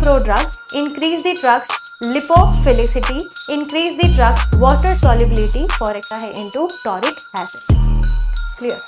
flow drug, increase the drug's lipophilicity, increase the drug water solubility for into toric acid. Clear?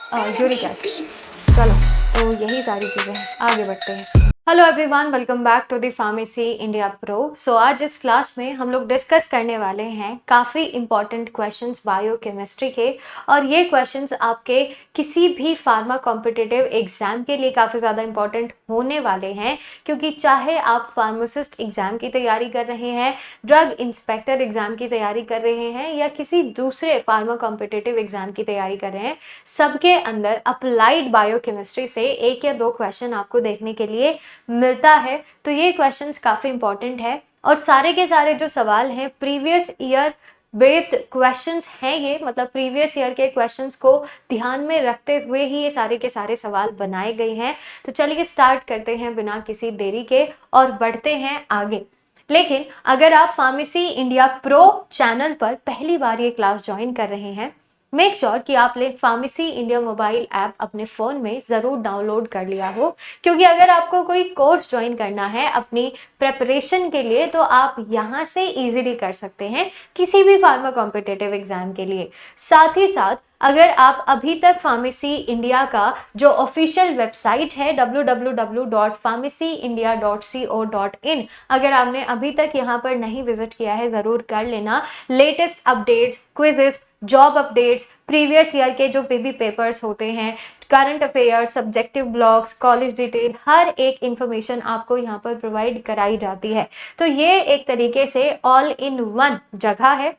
Uric acid. चलो, तो यही सारी चीज़ें हैं. आगे बढ़ते हैं. Hello everyone, welcome back to the pharmacy India pro. So आज इस क्लास में हम लोग डिस्कस करने वाले हैं काफ़ी इंपॉर्टेंट क्वेश्चंस बायोकेमिस्ट्री के. और ये क्वेश्चंस आपके किसी भी फार्मा कॉम्पिटिटिव एग्जाम के लिए काफ़ी ज़्यादा इंपॉर्टेंट होने वाले हैं, क्योंकि चाहे आप फार्मासिस्ट एग्जाम की तैयारी कर रहे हैं, ड्रग इंस्पेक्टर एग्जाम की तैयारी कर रहे हैं, या किसी दूसरे फार्मा कॉम्पिटिटिव एग्जाम की तैयारी कर रहे हैं, सबके अंदर अप्लाइड बायोकेमिस्ट्री से एक या दो क्वेश्चन आपको देखने के लिए मिलता है. तो ये क्वेश्चंस काफ़ी इंपॉर्टेंट है और सारे के सारे जो सवाल हैं प्रीवियस ईयर बेस्ड क्वेश्चंस हैं. ये मतलब प्रीवियस ईयर के क्वेश्चंस को ध्यान में रखते हुए ही ये सारे के सारे सवाल बनाए गए हैं. तो चलिए स्टार्ट करते हैं बिना किसी देरी के और बढ़ते हैं आगे. लेकिन अगर आप फार्मेसी इंडिया प्रो चैनल पर पहली बार ये क्लास ज्वाइन कर रहे हैं, मेक श्योर कि आपने फार्मेसी इंडिया मोबाइल ऐप अपने फ़ोन में ज़रूर डाउनलोड कर लिया हो, क्योंकि अगर आपको कोई कोर्स ज्वाइन करना है अपनी प्रेपरेशन के लिए तो आप यहाँ से इजीली कर सकते हैं किसी भी फार्मा कॉम्पिटिटिव एग्जाम के लिए. साथ ही साथ अगर आप अभी तक फार्मेसी इंडिया का जो ऑफिशियल वेबसाइट है www.pharmacyindia.co.in, अगर आपने अभी तक यहाँ पर नहीं विजिट किया है ज़रूर कर लेना. Latest updates, quizzes, job updates, previous year के जो बेबी पेपर्स होते हैं, current affairs, subjective blogs, college detail, हर एक इंफॉर्मेशन आपको यहाँ पर प्रोवाइड कराई जाती है. तो ये एक तरीके से ऑल इन वन जगह है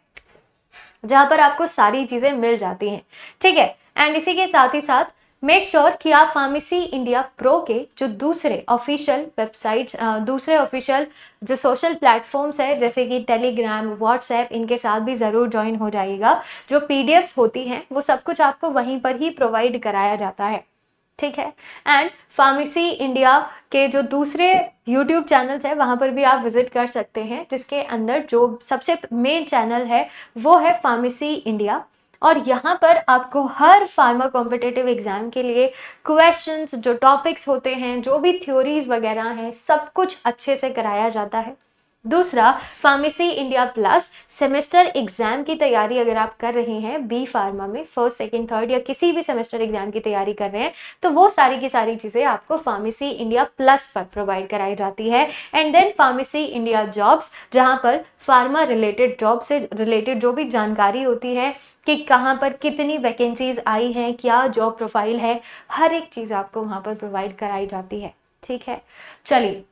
जहाँ पर आपको सारी चीज़ें मिल जाती हैं. ठीक है. एंड इसी के साथ ही साथ मेक श्योर कि आप फार्मेसी इंडिया प्रो के जो दूसरे ऑफिशियल वेबसाइट्स, दूसरे ऑफिशियल जो सोशल प्लेटफॉर्म्स है जैसे कि टेलीग्राम, व्हाट्सएप, इनके साथ भी ज़रूर ज्वाइन हो जाइएगा. जो पीडीएफ्स होती हैं वो सब कुछ आपको वहीं पर ही प्रोवाइड कराया जाता है. ठीक है. एंड फार्मेसी इंडिया के जो दूसरे यूट्यूब चैनल्स हैं वहाँ पर भी आप विजिट कर सकते हैं, जिसके अंदर जो सबसे मेन चैनल है वो है फार्मेसी इंडिया. और यहाँ पर आपको हर फार्मा कॉम्पिटिटिव एग्जाम के लिए क्वेश्चंस, जो टॉपिक्स होते हैं, जो भी थ्योरीज वगैरह हैं, सब कुछ अच्छे से कराया जाता है. दूसरा, pharmacy India plus semester exam की तैयारी अगर आप कर रहे हैं बी फार्मा में, फर्स्ट, सेकंड, थर्ड या किसी भी सेमेस्टर एग्जाम की तैयारी कर रहे हैं, तो वो सारी की सारी चीज़ें आपको फार्मेसी इंडिया प्लस पर प्रोवाइड कराई जाती है. And then pharmacy India jobs, जहाँ पर फार्मा रिलेटेड जॉब से रिलेटेड जो भी जानकारी होती है कि कहाँ पर कितनी वैकेंसीज आई हैं, क्या जॉब प्रोफाइल है, हर एक चीज़ आपको वहाँ पर प्रोवाइड कराई जाती है. ठीक है. चलिए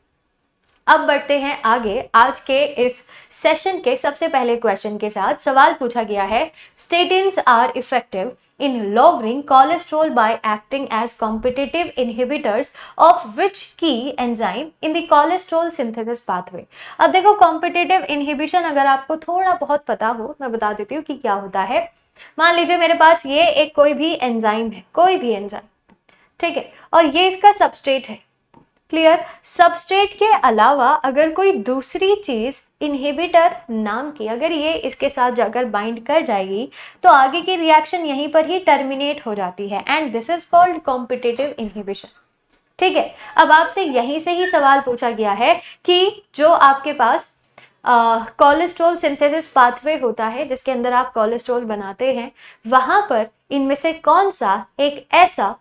अब बढ़ते हैं आगे. आज के इस सेशन के सबसे पहले क्वेश्चन के साथ सवाल पूछा गया है, statins are effective in lowering cholesterol by acting as competitive inhibitors of which key enzyme in the cholesterol synthesis pathway. अब देखो, competitive inhibition अगर आपको थोड़ा बहुत पता हो, मैं बता देती हूँ कि क्या होता है. मान लीजिए मेरे पास ये एक कोई भी एंजाइम है, कोई भी एंजाइम, ठीक है, और ये इसका सबस्ट्रेट है. क्लियर. सबस्ट्रेट के अलावा अगर कोई दूसरी चीज इनहिबिटर नाम की अगर ये इसके साथ जाकर बाइंड कर जाएगी तो आगे की रिएक्शन यहीं पर ही टर्मिनेट हो जाती है. And this is called competitive inhibition. ठीक है. अब आपसे यहीं से ही सवाल पूछा गया है कि जो आपके पास कोलेस्ट्रॉल सिंथेसिस पाथवे होता है जिसके अंदर आप कोलेस्ट्रॉल बनाते हैं, वहां पर इनमें से कौन सा एक ऐसा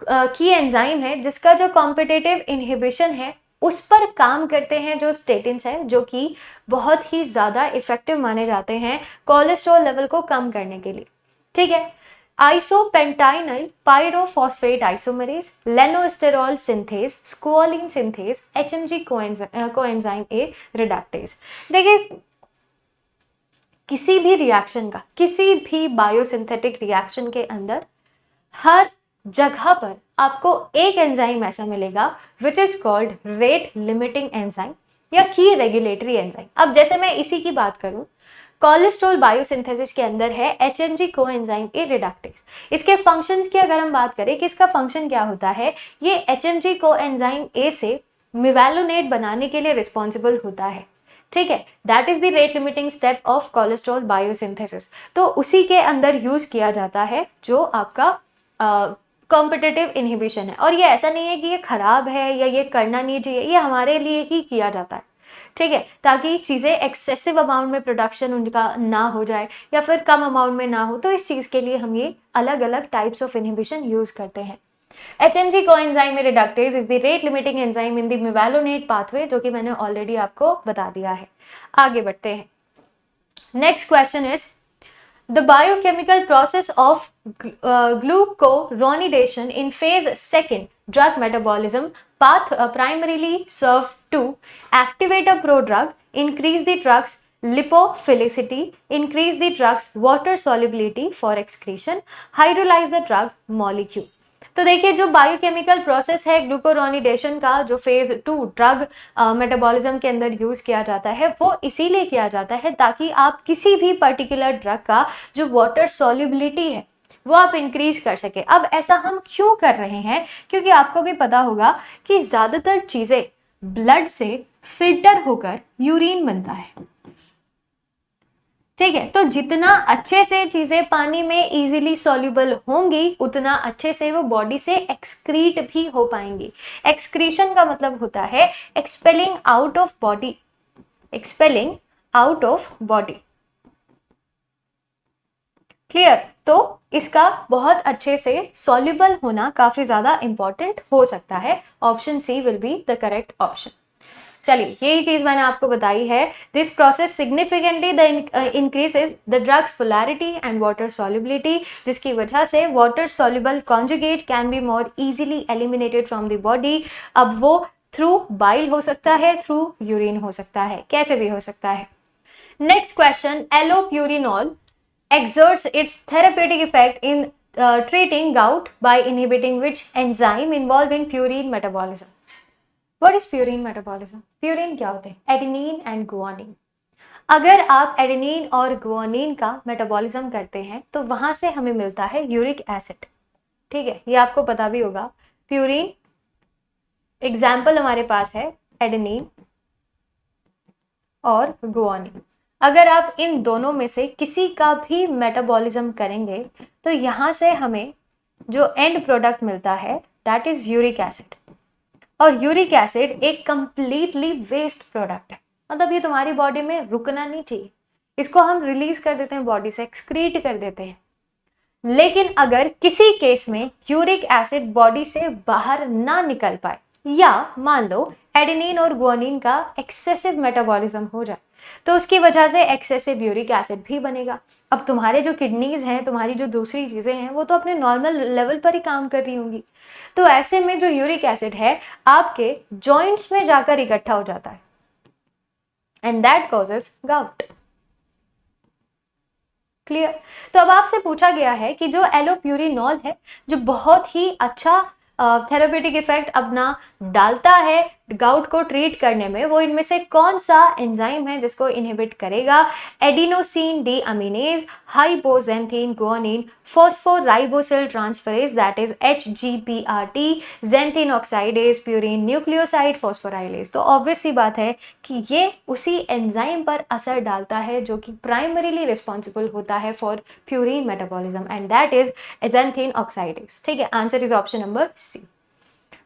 की एंजाइम है जिसका जो कॉम्पिटिटिव इनहिबिशन है उस पर काम करते हैं, जो स्टेटिन्स है, जो कि बहुत ही ज़्यादा इफेक्टिव माने जाते हैं कोलेस्ट्रॉल लेवल को कम करने के लिए. ठीक है. Isopentenyl pyrophosphate isomerase, lanosterol synthase, squalene synthase, HMG coenzyme A reductase. देखिए, किसी भी रिएक्शन का, किसी भी बायोसिंथेटिक रिएक्शन के अंदर हर जगह पर आपको एक एंजाइम ऐसा मिलेगा which is called rate limiting enzyme या की रेगुलेटरी एंजाइम. अब जैसे मैं इसी की बात करूं, कोलेस्ट्रॉल बायोसिंथेसिस के अंदर है एचएमजी कोएंजाइम ए रिडक्टेज. इसके फंक्शंस की अगर हम बात करें कि इसका फंक्शन क्या होता है, ये एचएमजी कोएंजाइम ए से मेवालोनेट बनाने के लिए रिस्पॉन्सिबल होता है. ठीक है. That is the rate limiting step of cholesterol biosynthesis. तो उसी के अंदर यूज किया जाता है जो आपका कॉम्पिटिटिव इनहिबिशन है। और ये ऐसा नहीं है कि ये खराब है या ये करना नहीं चाहिए, ये हमारे लिए ही किया जाता है, ठीक है, ताकि चीज़ें एक्सेसिव अमाउंट में प्रोडक्शन उनका ना हो जाए या फिर कम अमाउंट में ना हो। तो इस चीज़ के लिए हम ये अलग अलग टाइप्स ऑफ इनहिबिशन यूज करते हैं। HMG coenzyme reductase is the rate limiting enzyme in the mevalonate pathway, जो कि मैंने ऑलरेडी आपको बता दिया है। आगे बढ़ते हैं। Next question is the biochemical process of glucuronidation in phase second drug metabolism path primarily serves to activate a prodrug, increase the drug's lipophilicity, increase the drug's water solubility for excretion, hydrolyze the drug molecule। तो देखिए, जो biochemical process है glucuronidation का, जो phase 2 drug metabolism के अंदर use किया जाता है, वो इसीलिए किया जाता है ताकि आप किसी भी पर्टिकुलर ड्रग का जो वाटर सॉल्युबिलिटी है वो आप इंक्रीज कर सके। अब ऐसा हम क्यों कर रहे हैं? क्योंकि आपको भी पता होगा कि ज्यादातर चीजें ब्लड से फिल्टर होकर यूरिन बनता है, ठीक है। तो जितना अच्छे से चीजें पानी में इजीली सॉल्युबल होंगी, उतना अच्छे से वो बॉडी से एक्सक्रीट भी हो पाएंगी। एक्सक्रीशन का मतलब होता है expelling out of body, expelling out of body, clear. तो इसका बहुत अच्छे से सॉल्युबल होना काफी ज्यादा इंपॉर्टेंट हो सकता है। Option C will be the correct option. चलिए, यही चीज मैंने आपको बताई है। This process significantly increases the drugs polarity and water solubility, जिसकी वजह से water soluble conjugate can be more easily eliminated from the body. अब वो थ्रू बाइल हो सकता है, थ्रू यूरिन हो सकता है, कैसे भी हो सकता है। Next question, allopurinol exerts its therapeutic effect in treating gout by inhibiting which enzyme involved in purine metabolism? What is purine metabolism? Purine क्या होते हैं? Adenine and guanine. अगर आप एडेनिन और गुआनिन का मेटाबॉलिज्म करते हैं तो वहां से हमें मिलता है यूरिक एसिड, ठीक है, ये आपको पता भी होगा। प्यूरिन एग्जाम्पल हमारे पास है एडेनिन और गुआनिन। अगर आप इन दोनों में से किसी का भी मेटाबॉलिज्म करेंगे तो यहां से हमें जो एंड प्रोडक्ट मिलता है दैट इज यूरिक एसिड। और यूरिक एसिड एक कंप्लीटली वेस्ट प्रोडक्ट है, मतलब ये तुम्हारी बॉडी में रुकना नहीं चाहिए, इसको हम रिलीज कर देते हैं बॉडी से, एक्सक्रीट कर देते हैं। लेकिन अगर किसी केस में यूरिक एसिड बॉडी से बाहर ना निकल पाए, या मान लो एडेनिन और गुआनिन का एक्सेसिव मेटाबॉलिज्म हो जाए, तो उसकी वजह से एक्सेसिव यूरिक एसिड भी बनेगा। अब तुम्हारे जो किडनीज हैं, तुम्हारी जो दूसरी चीजें हैं, वो तो अपने नॉर्मल लेवल पर ही काम कर रही होंगी। तो ऐसे में जो यूरिक एसिड है आपके जॉइंट्स में जाकर इकट्ठा हो जाता है and that causes gout, clear. तो अब आपसे पूछा गया है कि जो एलोप्यूरिनॉल है, जो बहुत ही अच्छा थेरेप्यूटिक इफेक्ट अपना डालता है गाउट को ट्रीट करने में, वो इनमें से कौन सा एंजाइम है जिसको इनहिबिट करेगा? Adenosine deaminase, hypoxanthine guanine phosphoribosyl transferase that is HGPRT, xanthine oxidase, purine nucleoside phosphorylase. तो ऑब्वियस सी बात है कि ये उसी एंजाइम पर असर डालता है जो कि प्राइमरीली रिस्पॉन्सिबल होता है for purine metabolism and that is xanthine oxidase, ठीक है। Answer is option number C.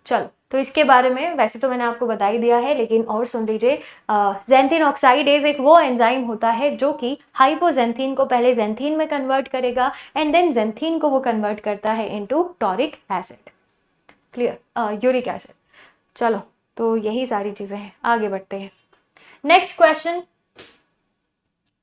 चलो, तो इसके बारे में वैसे तो मैंने आपको बता ही दिया है, लेकिन और सुन लीजिए। जेंथिन ऑक्साइडेज एक वो एंजाइम होता है जो कि हाइपोजेंथीन को पहले जेंथीन में कन्वर्ट करेगा एंड देन जेंथीन को वो कन्वर्ट करता है into toric acid, clear, uric acid. चलो, तो यही सारी चीजें हैं, आगे बढ़ते हैं। Next question,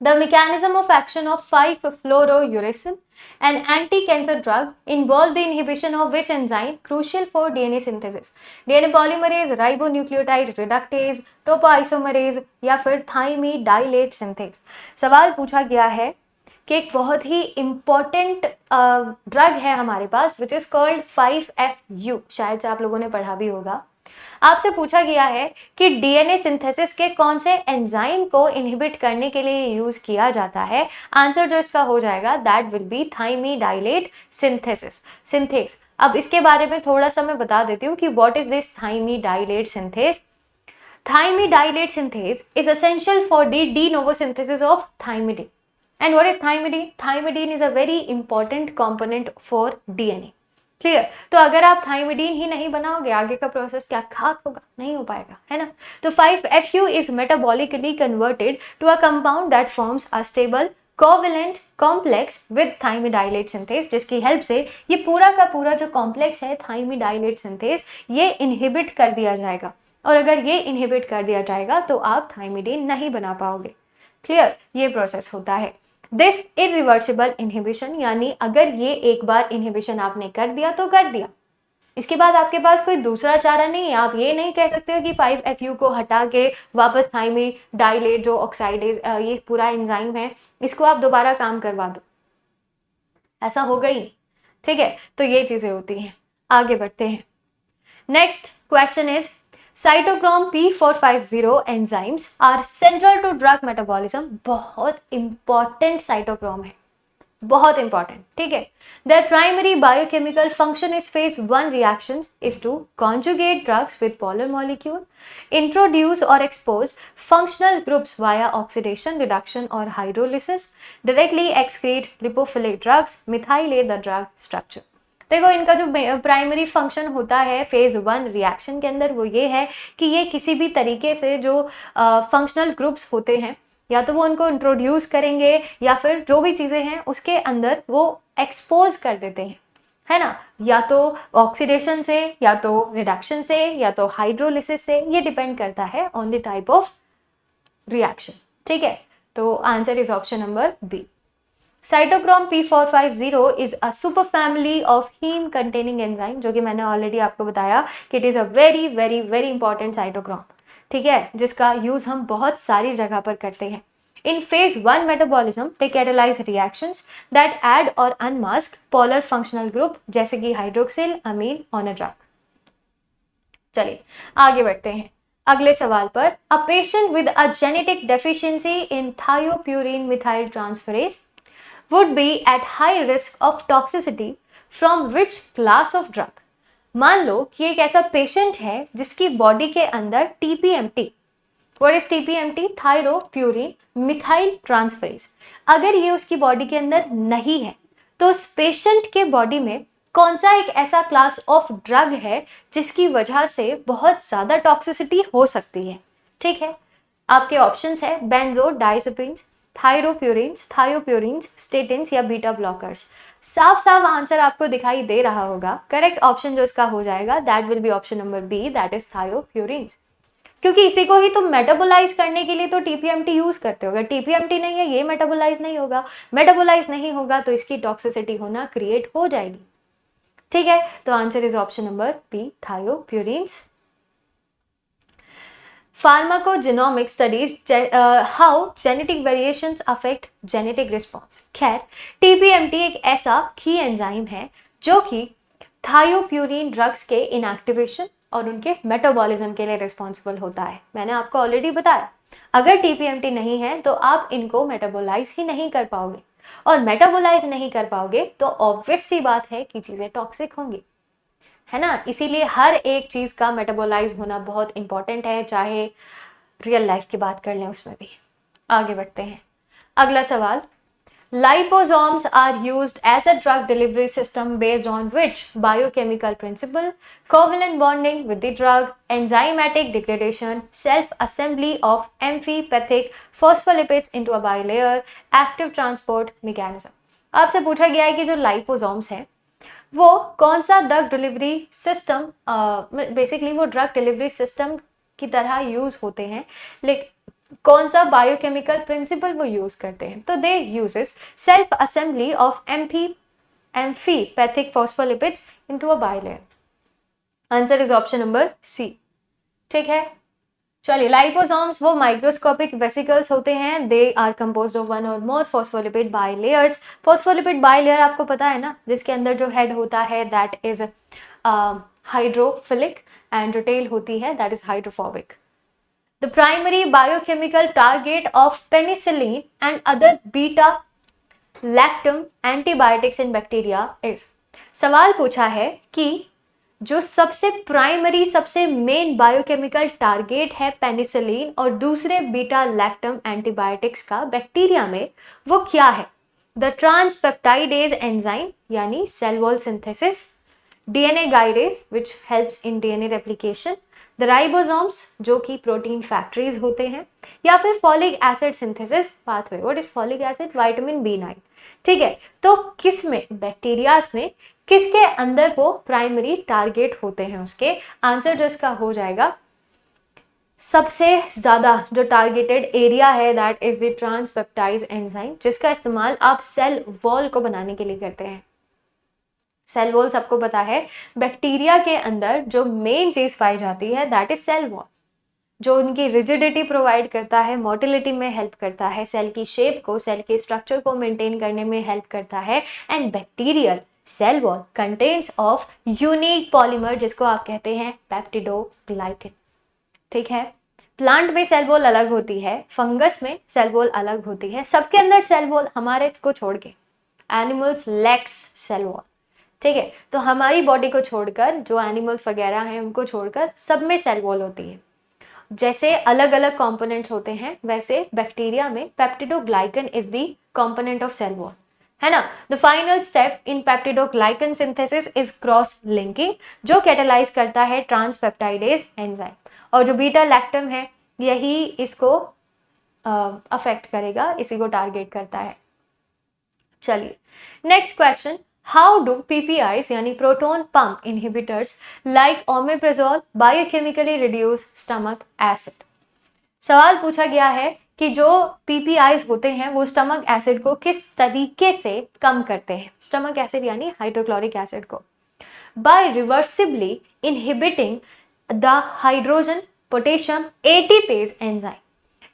the mechanism of action of 5-fluorouracil, an anti-cancer drug, involve the inhibition of which enzyme crucial for DNA synthesis? DNA polymerase, ribonucleotide reductase, topoisomerase या फिर thymidylate synthase। सवाल पूछा गया है कि एक बहुत ही इंपॉर्टेंट ड्रग है हमारे पास विच इज कॉल्ड 5-FU, शायद से आप लोगों ने पढ़ा भी होगा। आपसे पूछा गया है कि डीएनए सिंथेसिस के कौन से एंजाइम को इनहिबिट करने के लिए यूज किया जाता है। आंसर जो इसका हो जाएगा that will B thymidylate synthase. अब इसके बारे में थोड़ा सा मैं बता देती हूँ कि what is this thymidylate synthase. Thymidylate synthase is essential for the de novo synthesis of thymidine. And what is thymidine? Thymidine is a very important component for DNA. Clear. तो अगर आप थाइमिडीन ही नहीं बनाओगे, आगे का प्रोसेस क्या खाक होगा, नहीं हो पाएगा, है ना। तो 5-FU is metabolically converted to a compound that forms a stable covalent complex with thymidylate synthase, जिसकी हेल्प से ये पूरा का पूरा जो कॉम्प्लेक्स है थाइमिडाइलेट सिंथेज ये इनहिबिट कर दिया जाएगा, और अगर ये इनहिबिट कर दिया जाएगा तो आप थाइमिडीन नहीं बना पाओगे। क्लियर, ये प्रोसेस होता है। दिस इरिवर्सिबल इनहिबिशन, यानी अगर ये एक बार इनहिबिशन आपने कर दिया तो कर दिया, इसके बाद आपके पास कोई दूसरा चारा नहीं है। आप ये नहीं कह सकते हो कि 5-FU को हटा के वापस थाइमिडाइलेट जो ऑक्साइडेज ये पूरा एंजाइम है इसको आप दोबारा काम करवा दो, ऐसा होगा ही नहीं। ठीक है, तो ये चीजें होती हैं। आगे बढ़ते हैं। Next question is cytochrome P450 enzymes are central to drug metabolism. बहुत इंपॉर्टेंट साइटोक्रोम है, बहुत इंपॉर्टेंट। ठीक है, their primary biochemical function is phase 1 reactions is to conjugate drugs with polar molecule, introduce or expose functional groups via oxidation, reduction or hydrolysis, directly excrete lipophilic drugs, methylate the drug structure। देखो, इनका जो primary function होता है phase 1 reaction के अंदर वो ये है कि ये किसी भी तरीके से जो फंक्शनल ग्रुप्स होते हैं या तो वो उनको इंट्रोड्यूस करेंगे या फिर जो भी चीज़ें हैं उसके अंदर वो एक्सपोज कर देते हैं, है ना, या तो ऑक्सीडेशन से या तो रिडक्शन से या तो हाइड्रोलिसिस से, ये डिपेंड करता है on the type of reaction. ठीक है, तो answer is option number B. Cytochrome P450 is a super family of heme containing enzyme, जो कि मैंने ऑलरेडी आपको बताया कि it is a very very very important cytochrome. ठीक है, जिसका यूज हम बहुत सारी जगह पर करते हैं। In phase 1 metabolism they catalyze reactions that add और अनमास्क पोलर फंक्शनल ग्रुप जैसे कि hydroxyl amine on a drug. चलिए आगे बढ़ते हैं अगले सवाल पर। A patient with a genetic deficiency in thiopurine methyl transferase would be at high risk of toxicity from which class of drug। मान लो कि एक ऐसा पेशेंट है जिसकी बॉडी के अंदर TPMT, what is TPMT? Thiopurine methyl transferase, अगर ये उसकी बॉडी के अंदर नहीं है तो उस पेशेंट के बॉडी में कौन सा एक ऐसा क्लास ऑफ ड्रग है जिसकी वजह से बहुत ज्यादा टॉक्सिसिटी हो सकती है। ठीक है, आपके ऑप्शंस है बेंजोडाइजेपिन्स, थायरोप्यूरिन्स, थायोप्यूरिन्स, स्टेटिन्स या बीटा ब्लॉकर्स। साफ साफ आंसर आपको दिखाई दे रहा होगा। करेक्ट ऑप्शन जो इसका हो जाएगा that will be option number B, that is thiopurines, क्योंकि इसी को ही तुम मेटाबोलाइज करने के लिए तो टीपीएमटी यूज करते हो। अगर टीपीएमटी नहीं है ये मेटाबोलाइज नहीं होगा, मेटाबोलाइज नहीं होगा तो इसकी टॉक्सिसिटी होना क्रिएट हो जाएगी। ठीक है, तो answer is option number B, thiopurines. Pharmacogenomics studies how genetic variations affect genetic response। खैर, TPMT एक ऐसा की एंजाइम है जो कि थायोप्यूरिन ड्रग्स के इनएक्टिवेशन और उनके मेटाबॉलिज्म के लिए रिस्पॉन्सिबल होता है। मैंने आपको ऑलरेडी बताया, अगर TPMT नहीं है तो आप इनको मेटाबोलाइज ही नहीं कर पाओगे, और मेटाबोलाइज नहीं कर पाओगे तो ऑब्वियस सी बात है कि चीजें टॉक्सिक होंगी, है ना। इसीलिए हर एक चीज का मेटाबोलाइज होना बहुत इंपॉर्टेंट है, चाहे रियल लाइफ की बात कर लें उसमें भी। आगे बढ़ते हैं अगला सवाल। Liposomes are used as a drug delivery system based on which biochemical principle? Covalent bonding with the drug, enzymatic degradation, self assembly of amphipathic phospholipids into a bilayer, active transport mechanism. आपसे पूछा गया है कि जो liposomes हैं वो कौन सा ड्रग डिलीवरी सिस्टम, बेसिकली वो ड्रग डिलीवरी सिस्टम की तरह यूज होते हैं, लेकिन कौन सा बायोकेमिकल प्रिंसिपल वो यूज करते हैं? तो they uses self assembly of amphipathic phospholipids into a bilayer. Answer is option number C. ठीक है, चलिए, लाइपोसोम्स वो माइक्रोस्कोपिक वेसिकल्स होते हैं। They are composed of one और more phospholipid bilayers. Phospholipid bilayer आपको पता है ना, जिसके अंदर जो हेड होता है दैट इज हाइड्रोफिलिक एंड जो टेल होती है that is hydrophobic. The primary biochemical target of penicillin and other beta lactam antibiotics in bacteria is. सवाल पूछा है कि जो सबसे प्राइमरी सबसे मेन बायोकेमिकल टारगेट है पेनिसिलिन और दूसरे बीटा लैक्टम एंटीबायोटिक्स का बैक्टीरिया में, वो क्या है? द ट्रांसपेप्टाइडेज एंजाइम यानी cell wall synthesis, DNA gyrase which helps in DNA replication, the ribosomes जो कि प्रोटीन फैक्ट्रीज होते हैं, या फिर folic acid synthesis pathway. What is folic acid? Vitamin B9। ठीक है, तो किस में, बैक्टीरियाज में किसके अंदर वो प्राइमरी टारगेट होते हैं? उसके आंसर जो इसका हो जाएगा, सबसे ज्यादा जो टारगेटेड एरिया है दैट इज द ट्रांसपेप्टाइज एंजाइम, जिसका इस्तेमाल आप सेल वॉल को बनाने के लिए करते हैं। सेल वॉल सबको पता है, बैक्टीरिया के अंदर जो मेन चीज पाई जाती है दैट इज सेल वॉल, जो उनकी रिजिडिटी प्रोवाइड करता है, मोटिलिटी में हेल्प करता है, सेल की शेप को, सेल के स्ट्रक्चर को मेंटेन करने में हेल्प करता है। And bacterial cell wall contains of unique polymer जिसको आप कहते हैं पेप्टिडोग्लाइकन। ठीक है, प्लांट में सेल वॉल अलग होती है, फंगस में सेल वॉल अलग होती है, सबके अंदर सेल वॉल, हमारे को छोड़ के एनिमल्स लैक्स सेल वॉल। ठीक है, तो हमारी बॉडी को छोड़कर, जो एनिमल्स वगैरह हैं उनको छोड़कर सब में सेल वॉल होती है। जैसे अलग अलग कंपोनेंट्स होते हैं, वैसे बैक्टीरिया में peptidoglycan is the component of cell wall, है ना। The final step in peptidoglycan synthesis is cross linking, जो कैटालाइज करता है ट्रांसपेप्टाइडेज एंजाइम, और जो बीटा लैक्टम है यही इसको अफेक्ट करेगा, इसी को टारगेट करता है। चलिए next question, how do PPIs यानी proton pump inhibitors like omeprazole biochemically reduce stomach acid. सवाल पूछा गया है कि जो PPIs होते हैं वो स्टमक एसिड को किस तरीके से कम करते हैं, स्टमक एसिड यानी हाइड्रोक्लोरिक एसिड को, by reversibly inhibiting the hydrogen potassium ATPase enzyme.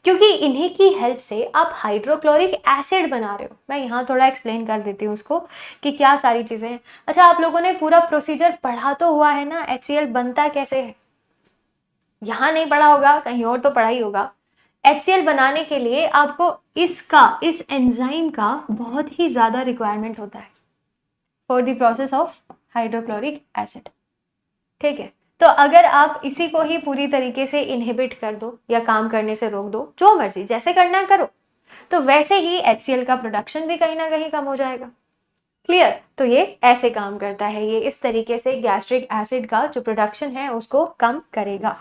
क्योंकि इन्हीं की हेल्प से आप हाइड्रोक्लोरिक एसिड बना रहे हो। मैं यहाँ थोड़ा एक्सप्लेन कर देती हूँ उसको कि क्या सारी चीजें हैं। अच्छा, आप लोगों ने पूरा प्रोसीजर पढ़ा तो हुआ है ना, HCl बनता कैसे है? यहाँ नहीं पढ़ा होगा, कहीं और तो पढ़ा ही होगा। HCl बनाने के लिए आपको इस एंजाइम का बहुत ही ज्यादा रिक्वायरमेंट होता है for the process of hydrochloric acid. ठीक है, तो अगर आप इसी को ही पूरी तरीके से इनहिबिट कर दो या काम करने से रोक दो, जो मर्जी जैसे करना करो, तो वैसे ही HCl का प्रोडक्शन भी कहीं ना कहीं कम हो जाएगा। क्लियर? तो ये ऐसे काम करता है, ये इस तरीके से गैस्ट्रिक एसिड का जो प्रोडक्शन है उसको कम करेगा।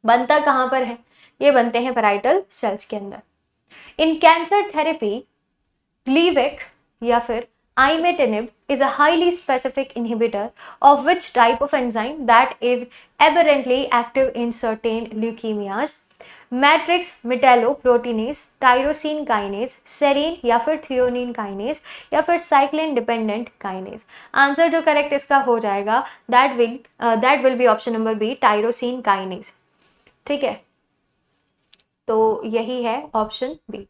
बनता कहाँ पर है? ये बनते हैं पैराइटल सेल्स के अंदर। इन कैंसर थेरेपी ग्लीवेक या फिर imatinib is a highly specific inhibitor of which type of enzyme that is aberrantly active in certain leukemias? Matrix metalloproteinase, tyrosine kinase, serine या फिर थियोनिन काइनेज या फिर साइक्लिन डिपेंडेंट काइनेज। आंसर जो correct इसका हो जाएगा that will be option number B, tyrosine kinase. ठीक है, तो यही है option B.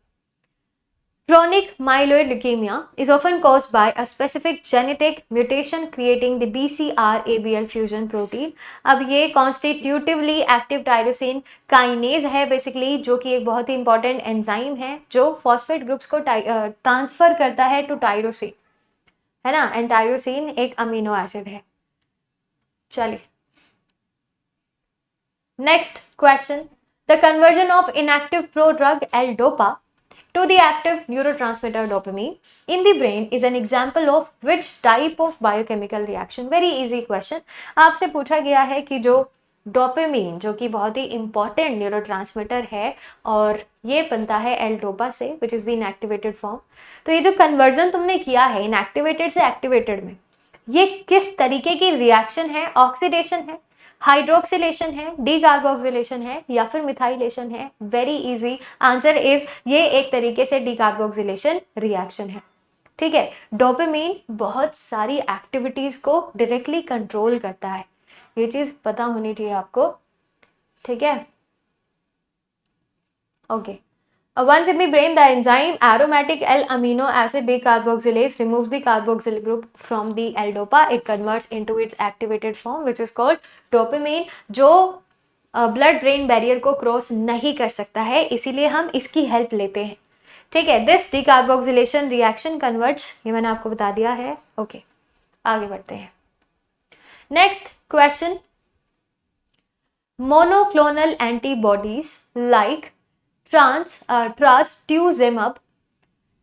Chronic myeloid leukemia is often caused by a specific genetic mutation creating the BCR-ABL fusion protein। अब ये कॉन्स्टिट्यूटिवली एक्टिव टाइरोसिन काइनेज है बेसिकली, जो कि एक बहुत ही इंपॉर्टेंट एंजाइम है जो फॉस्फेट ग्रुप्स को ट्रांसफर करता है टू टाइरोसिन, है ना। एंड टाइरोसिन एक अमीनो एसिड है। चलिए next question, the conversion of inactive prodrug L-DOPA to the active neurotransmitter dopamine in the brain is an example of which type of biochemical reaction? Very easy question। आपसे पूछा गया है कि जो dopamine, जो कि बहुत ही इंपॉर्टेंट न्यूरोट्रांसमीटर है और ये बनता है L-DOPA से, विच इज द इनएक्टिवेटेड फॉर्म। तो ये जो कन्वर्जन तुमने किया है इनएक्टिवेटेड से एक्टिवेटेड में, ये किस तरीके की रिएक्शन है? ऑक्सीडेशन है, हाइड्रोक्सिलेशन है, डीकार्बोक्सिलेशन है या फिर मिथाइलेशन है? वेरी इजी आंसर इज ये एक तरीके से डीकार्बोक्सिलेशन रिएक्शन है। ठीक है, डोपामिन बहुत सारी एक्टिविटीज को डायरेक्टली कंट्रोल करता है, ये चीज पता होनी चाहिए आपको। ठीक है, okay. Once in the brain, the enzyme aromatic L-amino acid decarboxylase removes the carboxyl group from the L-DOPA. It converts into its activated form, which is called dopamine, जो ब्लड ब्रेन बैरियर को cross नहीं कर सकता है, इसीलिए हम इसकी help लेते हैं। ठीक है, दिस डिकार्बोक्सिलेशन रिएक्शन कन्वर्ट्स, ये मैंने आपको बता दिया है। ओके, आगे बढ़ते हैं। Next question, monoclonal antibodies like trastuzumab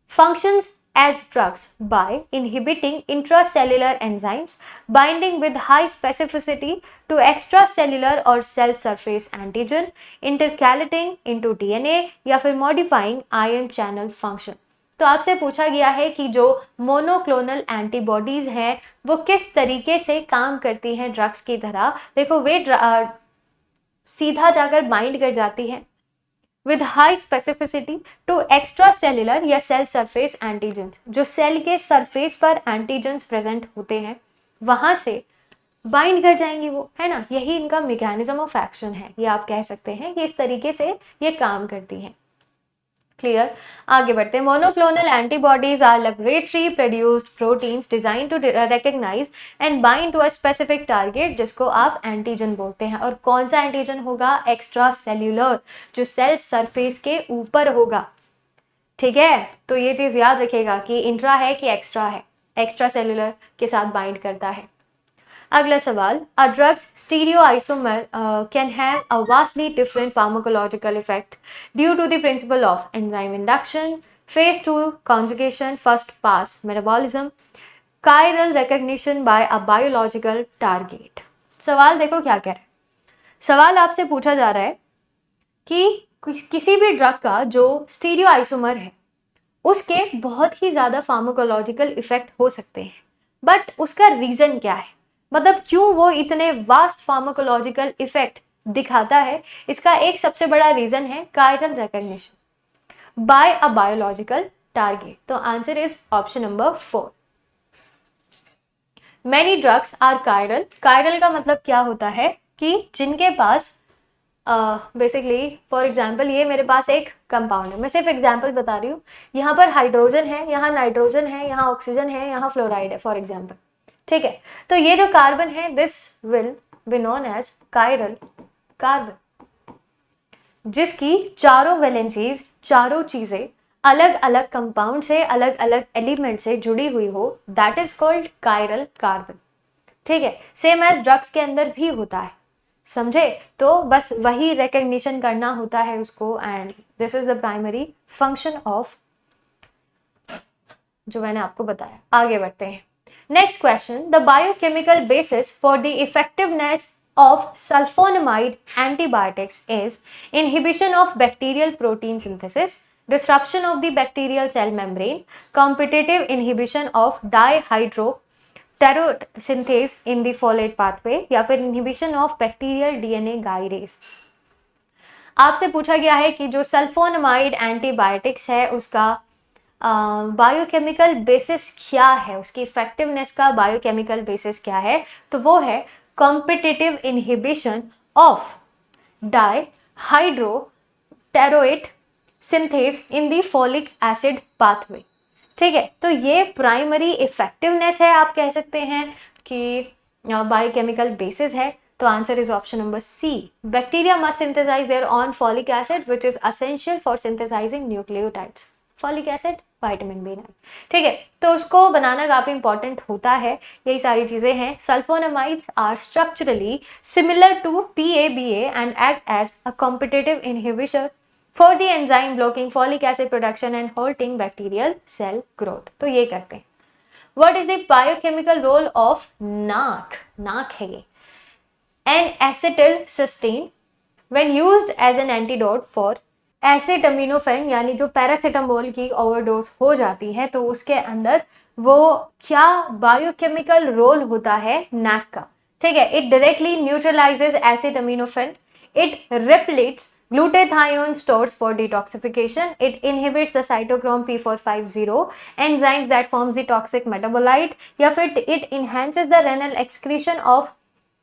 functions as drugs by inhibiting intracellular enzymes binding with high specificity to extracellular or cell surface antigen, intercalating into DNA या फिर modifying ion channel function। तो आपसे पूछा गया है कि जो मोनोक्लोनल एंटीबॉडीज हैं वो किस तरीके से काम करती हैं ड्रग्स की तरह। देखो वे सीधा जाकर बाइंड कर जाती है with high specificity to extracellular या सेल सरफेस एंटीजन, जो सेल के सरफेस पर एंटीजन्स प्रेजेंट होते हैं वहां से बाइंड कर जाएंगी वो, है ना। यही इनका मैकेनिज्म ऑफ एक्शन है, ये आप कह सकते हैं कि इस तरीके से ये काम करती हैं। क्लियर, आगे बढ़ते हैं। Monoclonal antibodies are laboratory produced proteins designed to recognise and bind to a specific target, जिसको आप एंटीजन बोलते हैं। और कौन सा एंटीजन होगा? एक्स्ट्रा सेल्यूलर, जो सेल सरफेस के ऊपर होगा। ठीक है, तो ये चीज याद रखिएगा कि इंट्रा है कि एक्स्ट्रा है, एक्स्ट्रा सेल्यूलर के साथ बाइंड करता है। अगला सवाल, a drugs stereoisomer can have a vastly different pharmacological effect due to the principle of enzyme induction, phase 2 conjugation, first pass metabolism, chiral recognition by a biological target. सवाल देखो क्या कह रहा है। सवाल आपसे पूछा जा रहा है कि किसी भी ड्रग का जो स्टीरियोआइसोमर है उसके बहुत ही ज्यादा फार्माकोलॉजिकल इफेक्ट हो सकते हैं, बट उसका रीजन क्या है, मतलब क्यों वो इतने वास्ट फार्माकोलॉजिकल इफेक्ट दिखाता है। इसका एक सबसे बड़ा रीजन है chiral recognition by a biological target. तो answer is option number 4। Many drugs are chiral. Chiral का मतलब क्या होता है कि जिनके पास बेसिकली फॉर एग्जाम्पल ये मेरे पास एक कंपाउंड है, मैं सिर्फ एग्जाम्पल बता रही हूँ। यहाँ पर हाइड्रोजन है, यहाँ नाइट्रोजन है, यहाँ ऑक्सीजन है, यहाँ फ्लोराइड है फॉर एग्जाम्पल। ठीक है, तो ये जो कार्बन है this will be known as chiral carbon, जिसकी चारों वैलेंसीज, चारों चीजें अलग अलग कंपाउंड से, अलग अलग एलिमेंट से जुड़ी हुई हो, that is called chiral carbon. ठीक है, सेम एज ड्रग्स के अंदर भी होता है, समझे। तो बस वही रिकॉग्निशन करना होता है उसको, and this is the primary function of जो मैंने आपको बताया। आगे बढ़ते हैं। Next question, the biochemical basis for the effectiveness of sulfonamide antibiotics is inhibition of bacterial protein synthesis, disruption of the bacterial cell membrane, competitive inhibition of dihydropteroate synthase in the folate pathway, या फिर inhibition of bacterial DNA gyrase। आपसे पूछा गया है कि जो sulphonamide antibiotics है उसका बायोकेमिकल बेसिस क्या है, उसकी इफेक्टिवनेस का बायोकेमिकल बेसिस क्या है। तो वो है competitive inhibition of dihydropteroate synthase in the folic acid pathway. ठीक है, तो ये प्राइमरी इफेक्टिवनेस है, आप कह सकते हैं कि बायोकेमिकल बेसिस है। तो answer is option number C. Bacteria must synthesise their own folic acid which is essential for synthesising nucleotides. Folic acid, vitamin B9। ठीक है, तो उसको बनाना काफी इंपॉर्टेंट होता है। यही सारी चीजें हैं। Sulfonamides are structurally similar to PABA and act as a competitive inhibition for the enzyme blocking folic acid production and halting bacterial cell growth. तो ये करते हैं। What is the biochemical role of NAC? NAC है ये N acetyl cysteine when used as an antidote for acetaminophen, यानी जो paracetamol की overdose हो जाती है तो उसके अंदर वो क्या बायोकेमिकल रोल होता है नैक का। ठीक है, it directly neutralizes acetaminophen, it repletes glutathione stores for detoxification, it inhibits the cytochrome P450 enzymes that forms the toxic metabolite, या फिर it enhances the renal excretion of।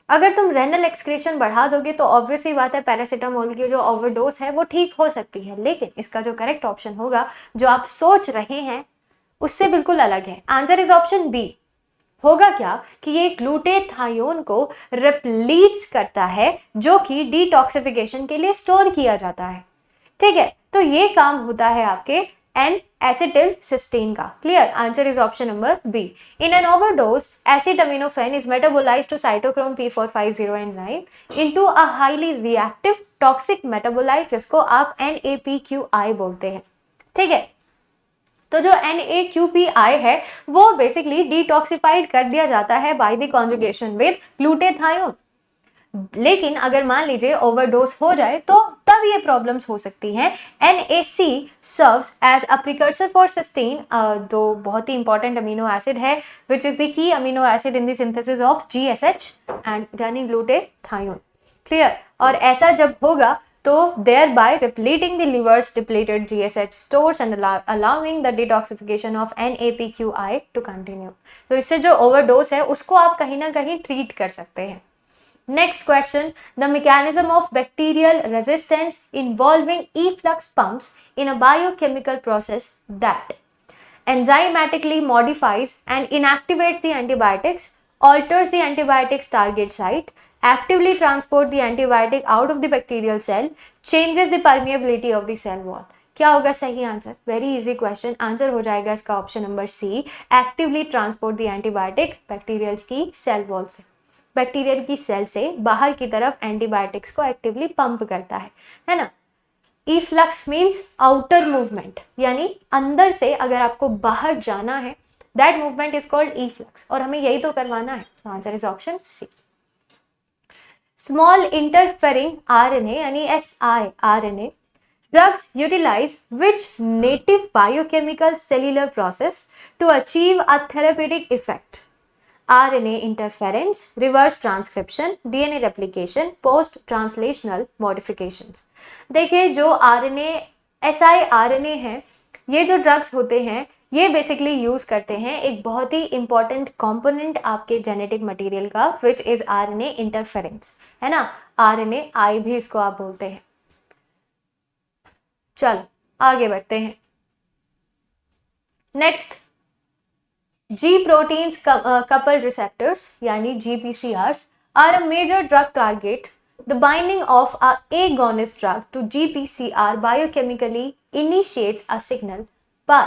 अगर तुम रेनल एक्सक्रीशन बढ़ा दोगे तो ऑब्वियसली बात है पैरासीटामोल की जो ओवरडोज है वो ठीक हो सकती है, लेकिन इसका जो करेक्ट ऑप्शन होगा जो आप सोच रहे हैं उससे बिल्कुल अलग है। Answer is option B. होगा क्या कि ये ग्लूटेथायोन को रिप्लीट्स करता है जो कि डिटॉक्सिफिकेशन के लिए स्टोर किया जाता है। ठीक है, तो ये काम होता है आपके एन एसिटिल सिस्टीन का। Clear, answer is option number B. In an overdose acetaminophen is metabolised to cytochrome P450 enzyme into a highly reactive toxic metabolite जिसको आप NAPQI बोलते हैं। ठीक है, तो जो NAQPI है वो बेसिकली डिटॉक्सिफाइड कर दिया जाता है बाय द कॉन्जुगेशन विद ग्लूटेथायोन। लेकिन अगर मान लीजिए ओवरडोज हो जाए तो तब ये प्रॉब्लम्स हो सकती हैं। NAC serves as a precursor for cysteine, दो बहुत ही इंपॉर्टेंट अमीनो एसिड है which is the key amino acid in the synthesis of GSH and यानी ग्लूटेथायोन। क्लियर? और ऐसा जब होगा तो thereby repleting the liver's depleted GSH stores and allowing the detoxification of NAPQI to continue। तो इससे जो ओवरडोज है उसको आप कहीं ना कहीं ट्रीट कर सकते हैं। Next question, the mechanism of bacterial resistance involving efflux pumps in a biochemical process that enzymatically modifies and inactivates the antibiotics, alters the antibiotic's target site, actively transport the antibiotic out of the bacterial cell, changes the permeability of the cell wall। क्या होगा सही answer? Very easy question, answer हो जाएगा इसका option number C, actively transport the antibiotic bacterial की cell wall से। Bacterial की cell से बाहर की तरफ एंटीबायोटिक्स को एक्टिवली पंप करता है ना। इफ्लक्स मीन्स आउटर मूवमेंट, यानी अंदर से अगर आपको बाहर जाना है that movement is called efflux, और हमें यही तो करवाना है। Answer is option C. Small interfering RNA यानी siRNA drugs utilize which native biochemical cellular process to achieve a therapeutic effect? RNA interference, reverse transcription, DNA replication, post translational modifications। देखिए जो siRNA है, ये जो ड्रग्स होते हैं ये basically use करते हैं एक बहुत ही इंपॉर्टेंट कंपोनेंट आपके जेनेटिक मटेरियल का विच इज RNA इंटरफेरेंस, है ना। RNAi भी इसको आप बोलते हैं। चलो आगे बढ़ते हैं। Next, G proteins coupled receptors यानी GPCRs are a major drug target। The binding of a agonist drug to GPCR biochemically initiates a signal by।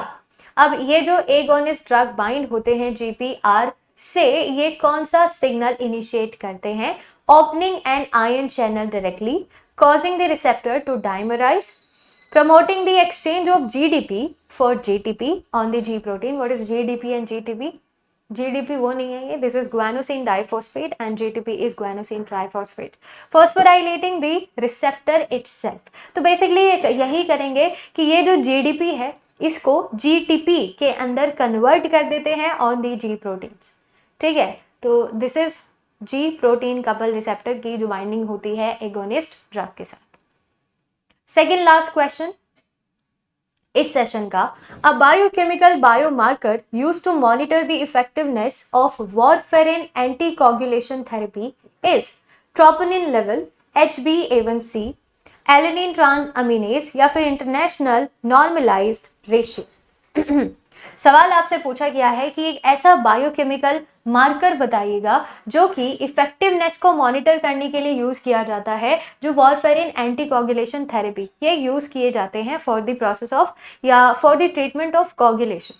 अब ये जो agonist drug bind होते हैं GPR से, ये कौन सा सिग्नल इनिशिएट करते हैं? Opening an ion channel directly, causing the receptor to dimerize, promoting the exchange of GDP for GTP on the G protein। What is GDP and GTP? GDP वो नहीं है ये, this is guanosine diphosphate and GTP is guanosine triphosphate, phosphorylating the receptor itself। तो basically यही करेंगे कि ये जो GDP है इसको GTP के अंदर कन्वर्ट कर देते हैं ऑन दी G प्रोटीन्स। ठीक है, तो this is G protein coupled receptor की जो बाइंडिंग होती है एगोनिस्ट ड्रग के साथ। सेकेंड लास्ट क्वेश्चन इस सेशन का, a biochemical biomarker used to monitor the effectiveness of warfarin anticoagulation therapy is troponin level, HbA1c, alanine transaminase या फिर इंटरनेशनल नॉर्मलाइज्ड रेशियो। सवाल आपसे पूछा गया है कि एक ऐसा बायोकेमिकल मार्कर बताइएगा जो कि इफेक्टिवनेस को मॉनिटर करने के लिए यूज किया जाता है, जो वारफेरिन एंटीकोगुलेशन थेरेपी ये यूज किए जाते हैं फॉर द प्रोसेस ऑफ या for the treatment of coagulation,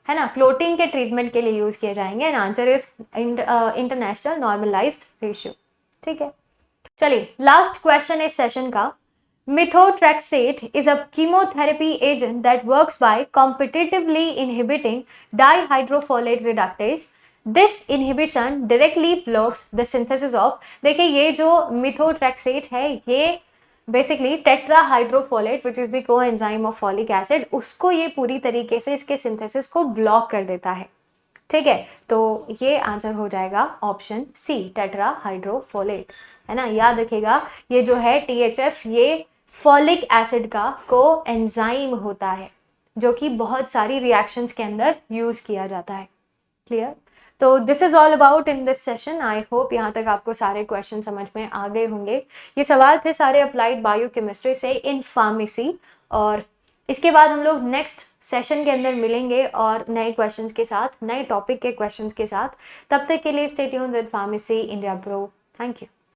है ना, क्लोटिंग के ट्रीटमेंट के लिए यूज किए जाएंगे। And answer is international normalised ratio. ठीक है, चलिए लास्ट क्वेश्चन इस सेशन का, methotrexate is a chemotherapy agent that works by competitively inhibiting dihydrofolate reductase। This inhibition directly blocks the synthesis of। देखिए ये जो methotrexate है ये basically tetrahydrofolate which is the coenzyme of folic acid, उसको ये पूरी तरीके से इसके सिंथेसिस को ब्लॉक कर देता है। ठीक है, तो ये आंसर हो जाएगा ऑप्शन सी, टेट्राहाइड्रोफोलेट, है ना। याद रखिएगा ये जो है THF ये फॉलिक एसिड का कोएंजाइम होता है जो कि बहुत सारी रिएक्शंस के अंदर यूज किया जाता है। क्लियर? तो this is all about in this session. I hope यहाँ तक आपको सारे क्वेश्चन समझ में आ गए होंगे। ये सवाल थे सारे अप्लाइड बायोकेमिस्ट्री से इन फार्मेसी, और इसके बाद हम लोग नेक्स्ट सेशन के अंदर मिलेंगे और नए क्वेश्चंस के साथ, नए टॉपिक के क्वेश्चंस के साथ। तब तक के लिए stay tuned with pharmacy India bro. Thank you.